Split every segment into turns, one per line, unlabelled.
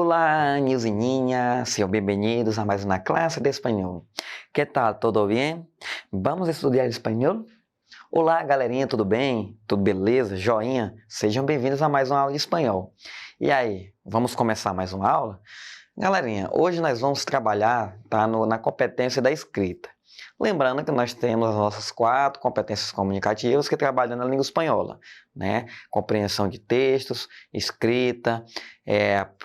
Olá, niños y niñas, sejam bem-vindos a mais uma classe de espanhol. Que tal, tudo bem? Vamos estudar espanhol? Olá, galerinha, tudo bem? Tudo beleza? Joinha? Sejam bem-vindos a mais uma aula de espanhol. E aí, vamos começar mais uma aula? Galerinha, hoje nós vamos trabalhar na competência da escrita. Lembrando que nós temos as nossas 4 competências comunicativas que trabalham na língua espanhola, né? Compreensão de textos, escrita,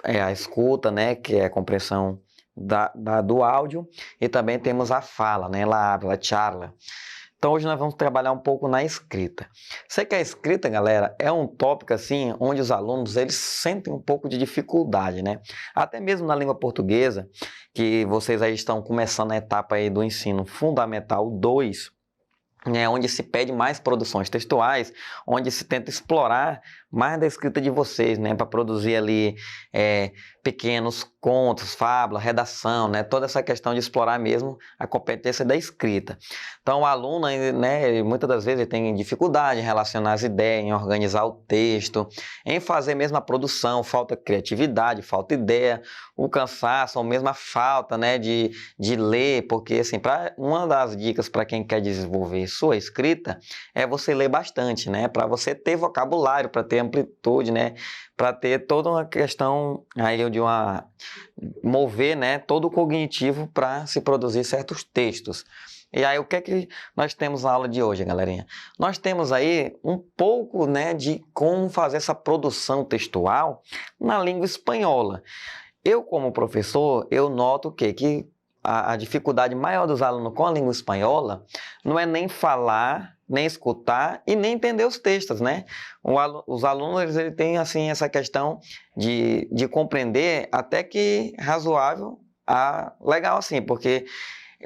a escuta, né? Que é a compreensão do áudio, e também temos a fala, né? La habla, la charla. Então hoje nós vamos trabalhar um pouco na escrita. Sei que a escrita, galera, é um tópico assim onde os alunos eles sentem um pouco de dificuldade, né? Até mesmo na língua portuguesa, que vocês aí estão começando a etapa aí do ensino fundamental 2, né, onde se pede mais produções textuais, onde se tenta explorar mais da escrita de vocês, né, para produzir ali pequenos contos, fábulas, redação, né, toda essa questão de explorar mesmo a competência da escrita. Então o aluno, né, muitas das vezes ele tem dificuldade em relacionar as ideias, em organizar o texto, em fazer mesmo a produção, falta criatividade, falta ideia, o cansaço, ou mesmo a falta, né, de ler, porque assim, uma das dicas para quem quer desenvolver sua escrita é você ler bastante, né, para você ter vocabulário, para ter amplitude, né, para ter toda uma questão aí mover, né, todo o cognitivo para se produzir certos textos. E aí o que é que nós temos na aula de hoje, galerinha? Nós temos aí um pouco, né, de como fazer essa produção textual na língua espanhola. Eu, como professor, eu noto que a dificuldade maior dos alunos com a língua espanhola não é nem falar, nem escutar e nem entender os textos, né? Os alunos eles têm assim, essa questão de compreender até que razoável, legal assim, porque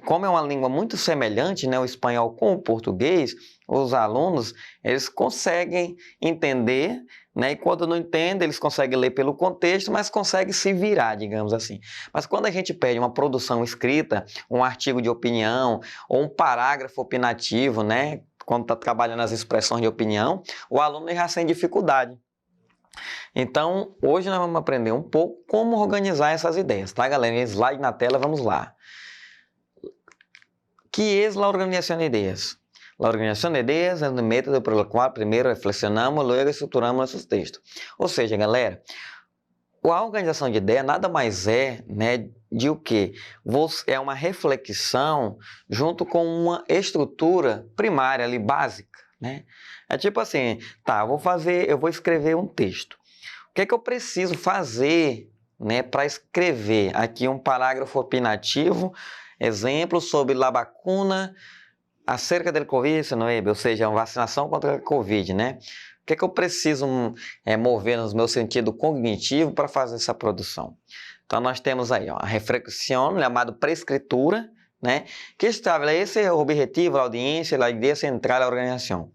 como é uma língua muito semelhante, né, o espanhol com o português, os alunos eles conseguem entender, né, e quando não entendem, eles conseguem ler pelo contexto, mas conseguem se virar, digamos assim. Mas quando a gente pede uma produção escrita, um artigo de opinião ou um parágrafo opinativo, né, quando está trabalhando as expressões de opinião, o aluno já sente dificuldade. Então, hoje nós vamos aprender um pouco como organizar essas ideias, tá, galera? Slide na tela, vamos lá. ¿Qué es la organización de ideas? La organización de ideas é o método pelo qual primeiro reflexionamos, logo estruturamos nossos textos. Ou seja, galera, a organização de ideia nada mais é, né, de o quê? É uma reflexão junto com uma estrutura primária ali, básica, né? É tipo assim, tá, eu vou escrever um texto. O que é que eu preciso fazer, né, para escrever aqui um parágrafo opinativo, exemplo sobre la vacuna acerca do Covid-19, ou seja, uma vacinação contra a Covid, né? O que é que eu preciso mover no meu sentido cognitivo para fazer essa produção? Então, nós temos aí ó, a reflexão, chamada pré-escritura, né? Que estabelece o objetivo, a audiência, a ideia central da organização.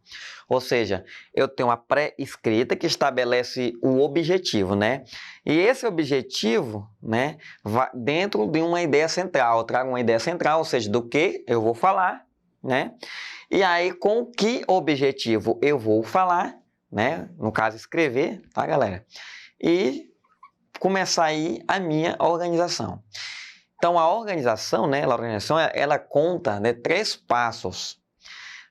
Ou seja, eu tenho uma pré-escrita que estabelece o objetivo, né? E esse objetivo, né, vai dentro de uma ideia central. Eu trago uma ideia central, ou seja, do que eu vou falar, né? E aí, com que objetivo eu vou falar, né? No caso, escrever, tá, galera? E começar aí a minha organização. Então, a organização, né, ela conta de 3 passos.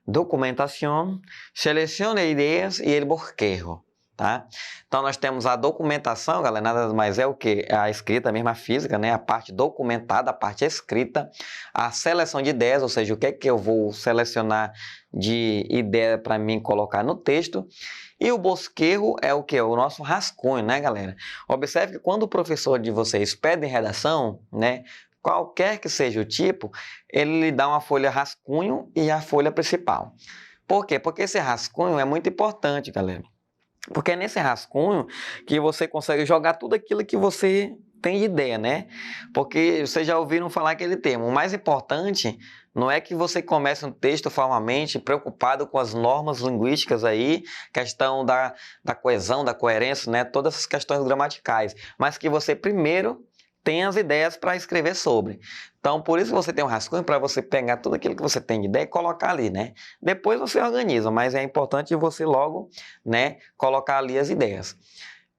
Documentação, seleção de ideias e el bosquejo, tá? Então, nós temos a documentação, galera, nada mais é o que? A escrita mesmo, a física, né? A parte documentada, a parte escrita. A seleção de ideias, ou seja, o que é que eu vou selecionar de ideia para mim colocar no texto. E o bosquejo é o que? O nosso rascunho, né, galera? Observe que quando o professor de vocês pede redação, né, qualquer que seja o tipo, ele lhe dá uma folha rascunho e a folha principal. Por quê? Porque esse rascunho é muito importante, galera. Porque é nesse rascunho que você consegue jogar tudo aquilo que você tem de ideia, né? Porque vocês já ouviram falar aquele termo. O mais importante não é que você comece um texto formalmente preocupado com as normas linguísticas aí, questão da coesão, da coerência, né? Todas essas questões gramaticais. Mas que você primeiro tem as ideias para escrever sobre. Então, por isso você tem um rascunho para você pegar tudo aquilo que você tem de ideia e colocar ali, né? Depois você organiza, mas é importante você logo, né, colocar ali as ideias.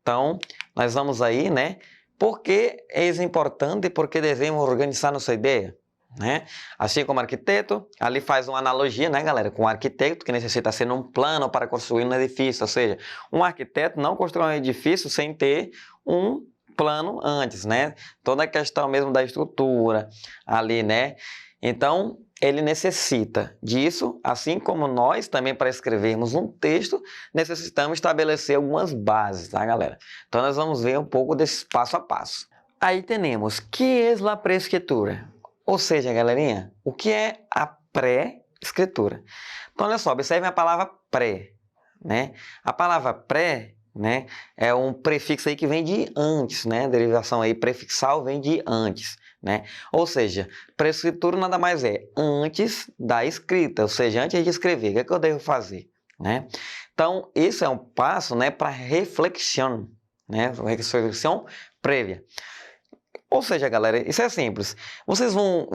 Então, nós vamos aí, né, Por que é importante? Porque devemos organizar nossa ideia, né? Assim como arquiteto, ali faz uma analogia, né, galera, com o arquiteto que necessita ser um plano para construir um edifício, ou seja, um arquiteto não constrói um edifício sem ter um plano antes, né? Toda a questão mesmo da estrutura ali, né? Então, ele necessita disso, assim como nós também para escrevermos um texto, necessitamos estabelecer algumas bases, tá, galera? Então, nós vamos ver um pouco desse passo a passo. Aí temos, que é a pré-escritura? Ou seja, galerinha, o que é a pré-escritura? Então, olha só, observe a palavra pré, né? A palavra pré, né, é um prefixo aí que vem de antes, né? A derivação aí prefixal vem de antes, né? Ou seja, pré-escritura nada mais é antes da escrita, ou seja, antes de escrever, o que é que eu devo fazer, né? Então, esse é um passo, né, para reflexão, né? Reflexão prévia. Ou seja, galera, isso é simples. Vocês vão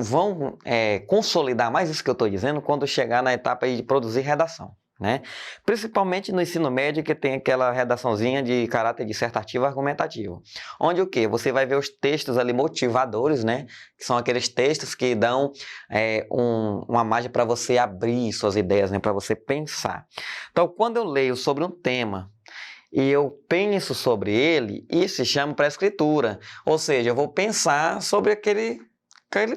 consolidar mais isso que eu estou dizendo quando chegar na etapa de produzir redação, né? Principalmente no ensino médio, que tem aquela redaçãozinha de caráter dissertativo argumentativo. Onde o quê? Você vai ver os textos ali motivadores, né? Que são aqueles textos que dão uma margem para você abrir suas ideias, né? Para você pensar. Então, quando eu leio sobre um tema e eu penso sobre ele, isso se chama pré-escritura. Ou seja, eu vou pensar sobre aquele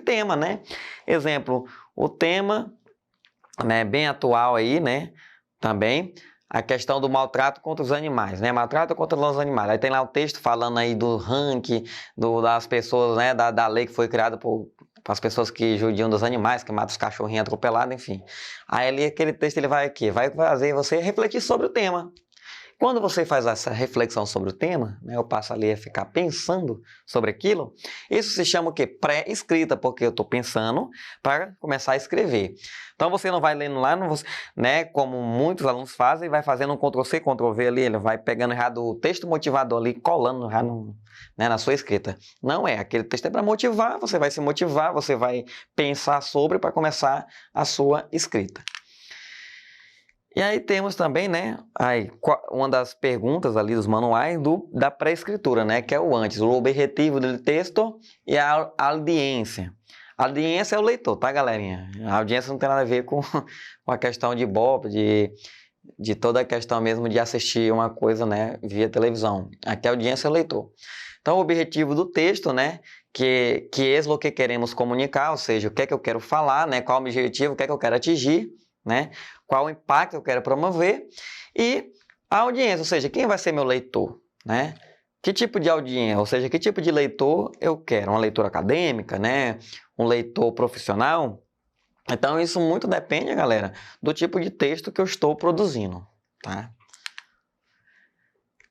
tema, né? Exemplo, o tema, né, bem atual aí, né? Também a questão do maltrato contra os animais, né? Maltrato contra os animais. Aí tem lá o texto falando aí do ranking das pessoas, né? Da lei que foi criada para as pessoas que judiam dos animais, que matam os cachorrinhos atropelados, enfim. Aí ali aquele texto ele vai fazer você refletir sobre o tema. Quando você faz essa reflexão sobre o tema, né, eu passo ali a ficar pensando sobre aquilo, isso se chama o quê? Pré-escrita, porque eu estou pensando para começar a escrever. Então você não vai lendo lá, né, como muitos alunos fazem, e vai fazendo um Ctrl+C, Ctrl+V ali, ele vai pegando errado o texto motivador ali, colando né, na sua escrita. Não é, aquele texto é para motivar, você vai se motivar, você vai pensar sobre para começar a sua escrita. E aí temos também, né, uma das perguntas ali dos manuais da pré-escritura, né, que é o antes, o objetivo do texto e a audiência. A audiência é o leitor, tá, galerinha? A audiência não tem nada a ver com a questão de Ibope, de toda a questão mesmo de assistir uma coisa, né, via televisão. Aqui a audiência é o leitor. Então, o objetivo do texto, né, que é o que queremos comunicar, ou seja, o que é que eu quero falar, né, qual o objetivo, o que é que eu quero atingir, né? Qual o impacto eu quero promover e a audiência, ou seja, quem vai ser meu leitor, né? Que tipo de audiência, ou seja, que tipo de leitor eu quero? Uma leitura acadêmica, né? Um leitor profissional? Então, isso muito depende, galera, do tipo de texto que eu estou produzindo, tá?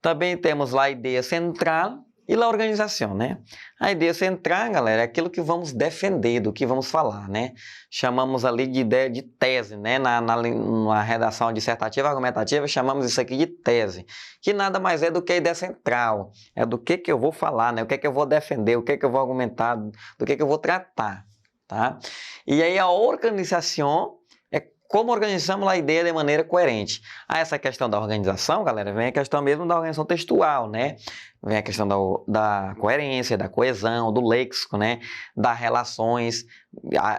Também temos lá a ideia central e lá a organização, né? A ideia central, galera, é aquilo que vamos defender, do que vamos falar, né? Chamamos ali de ideia de tese, né? Na redação dissertativa argumentativa, chamamos isso aqui de tese, que nada mais é do que a ideia central, é do que eu vou falar, né? O que é que eu vou defender, o que é que eu vou argumentar, do que eu vou tratar, tá? E aí a organização é como organizamos a ideia de maneira coerente. Essa questão da organização, galera, vem a questão mesmo da organização textual, né? Vem a questão da coerência, da coesão, do léxico, né? Das relações,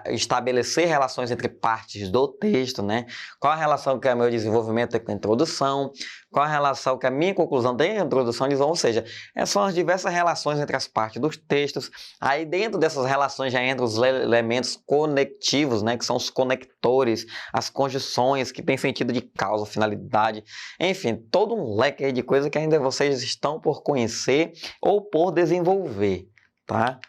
estabelecer relações entre partes do texto, né? Qual a relação que é o meu desenvolvimento com a introdução, qual a relação que a minha conclusão tem a introdução, ou seja, são as diversas relações entre as partes dos textos. Aí dentro dessas relações já entram os elementos conectivos, né? Que são os conectores, as conjunções que têm sentido de causa, finalidade, enfim, todo um leque aí de coisas que ainda vocês estão por conhecer ou por desenvolver, tá?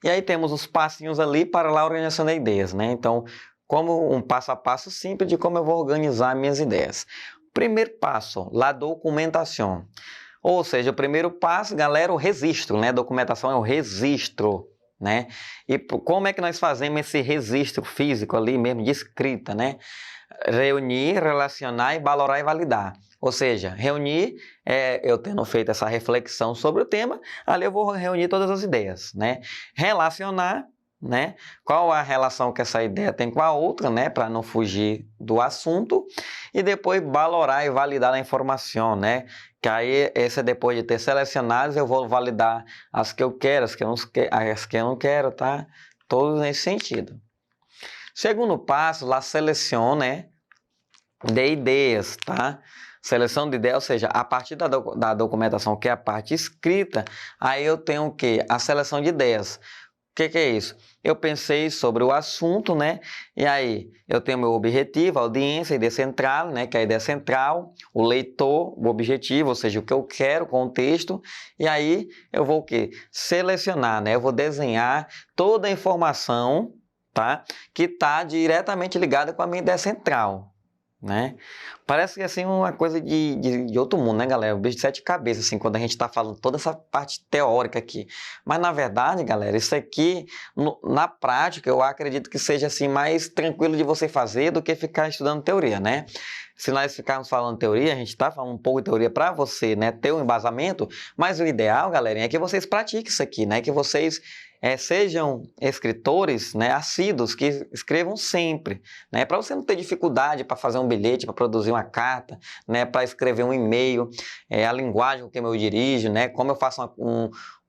E aí temos os passinhos ali para lá a organização de ideias, né? Então, como um passo a passo simples de como eu vou organizar minhas ideias. Primeiro passo, la documentação. Ou seja, o primeiro passo, galera, o registro, né? Documentação é o registro, né? E como é que nós fazemos esse registro físico ali mesmo de escrita, né? Reunir, relacionar, valorar e validar. Ou seja, reunir, eu tendo feito essa reflexão sobre o tema, ali eu vou reunir todas as ideias, né? Relacionar, né? Qual a relação que essa ideia tem com a outra, né? Para não fugir do assunto. e depois valorar e validar a informação, né? Que aí, esse depois de ter selecionado, eu vou validar as que eu quero, as que eu não quero, tá? Todos nesse sentido. Segundo passo, lá selecione de ideias, tá? Seleção de ideias, ou seja, a partir da documentação, que é a parte escrita, aí eu tenho o quê? A seleção de ideias. O que é isso? Eu pensei sobre o assunto, né? E aí eu tenho meu objetivo, a audiência, a ideia central, né? Que é a ideia central, o leitor, o objetivo, ou seja, o que eu quero, o contexto. E aí eu vou o quê? Selecionar, né? Eu vou desenhar toda a informação, tá? Que está diretamente ligada com a minha ideia central, né? Parece que assim uma coisa de outro mundo, né, galera? Um bicho de sete cabeças, assim, quando a gente está falando toda essa parte teórica aqui. Mas na verdade, galera, isso aqui, na prática, eu acredito que seja assim mais tranquilo de você fazer do que ficar estudando teoria, né? Se nós ficarmos falando teoria, a gente está falando um pouco de teoria para você, né, ter um embasamento, mas o ideal, galerinha, é que vocês pratiquem isso aqui, né? Que vocês sejam escritores, né, assíduos, que escrevam sempre, né, para você não ter dificuldade para fazer um bilhete, para produzir uma carta, né, para escrever um e-mail, a linguagem com que eu dirijo, né, como eu faço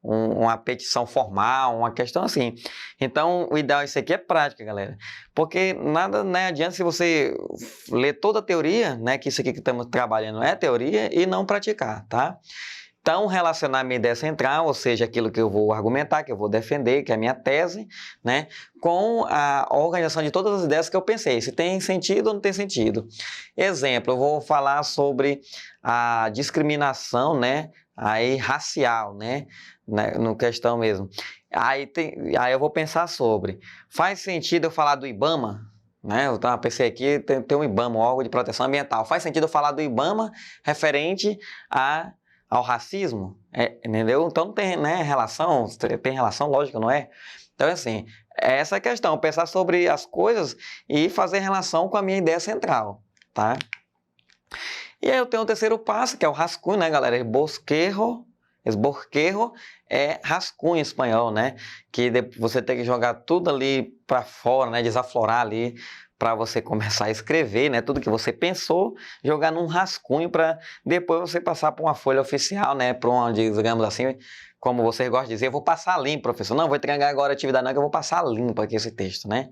uma petição formal, uma questão assim. Então, o ideal isso aqui é prática, galera, porque nada, né, adianta se você ler toda a teoria, né, que isso aqui que estamos trabalhando é teoria, e não praticar, tá? Então, relacionar a minha ideia central, ou seja, aquilo que eu vou argumentar, que eu vou defender, que é a minha tese, né, com a organização de todas as ideias que eu pensei, se tem sentido ou não tem sentido. Exemplo, eu vou falar sobre a discriminação, né, aí racial, né, no questão mesmo. Aí eu vou pensar sobre, faz sentido eu falar do IBAMA? Né? Eu pensei aqui, tem um IBAMA, um órgão de proteção ambiental. Faz sentido eu falar do IBAMA referente ao racismo? Entendeu? Então não tem, né, relação, tem relação, lógico, não é? Então, assim, essa é a questão, pensar sobre as coisas e fazer relação com a minha ideia central, tá? E aí eu tenho o terceiro passo, que é o rascunho, né, galera? Esborquejo é rascunho em espanhol, né? Que você tem que jogar tudo ali para fora, né? Desaflorar ali para você começar a escrever, né? Tudo que você pensou, jogar num rascunho para depois você passar para uma folha oficial, né? Para uma, digamos assim, como vocês gostam de dizer, eu vou passar limpo, professor. Não vou entregar agora a atividade, não, que eu vou passar limpo aqui esse texto, né?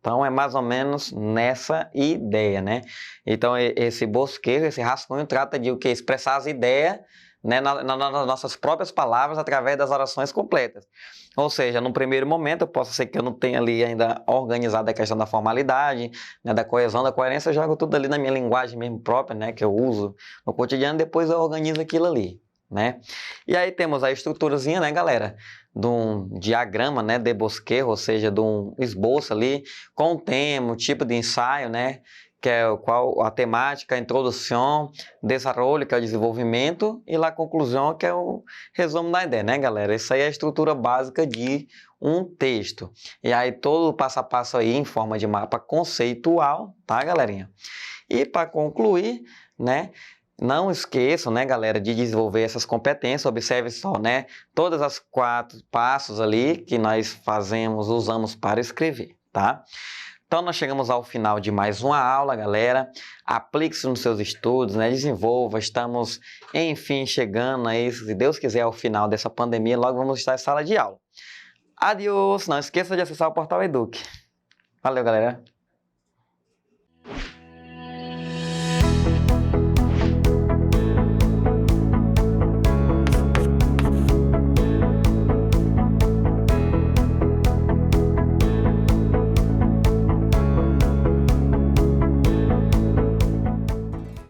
Então, é mais ou menos nessa ideia, né? Então, esse bosquejo, esse rascunho, trata de o quê? Expressar as ideias, né, nas nossas próprias palavras, através das orações completas. Ou seja, no primeiro momento, posso ser que eu não tenha ali ainda organizado a questão da formalidade, né, da coesão, da coerência, eu jogo tudo ali na minha linguagem mesmo própria, né, que eu uso no cotidiano, depois eu organizo aquilo ali, né? E aí temos a estruturazinha, né, galera? De um diagrama, né, de bosquejo, ou seja, de um esboço ali, com o tema, o tipo de ensaio, né, que é a temática, a introdução, desenvolvimento, que é o desenvolvimento, e a conclusão, que é o resumo da ideia, né, galera? Isso aí é a estrutura básica de um texto. E aí todo o passo a passo aí em forma de mapa conceitual, tá, galerinha? E para concluir, né, não esqueçam, né, galera, de desenvolver essas competências. Observe só, né, todas as 4 passos ali que nós usamos para escrever, tá? Então, nós chegamos ao final de mais uma aula, galera. Aplique-se nos seus estudos, né, desenvolva. Estamos, enfim, chegando aí, se Deus quiser, ao final dessa pandemia. Logo vamos estar em sala de aula. Adiós! Não esqueça de acessar o portal Eduque. Valeu, galera!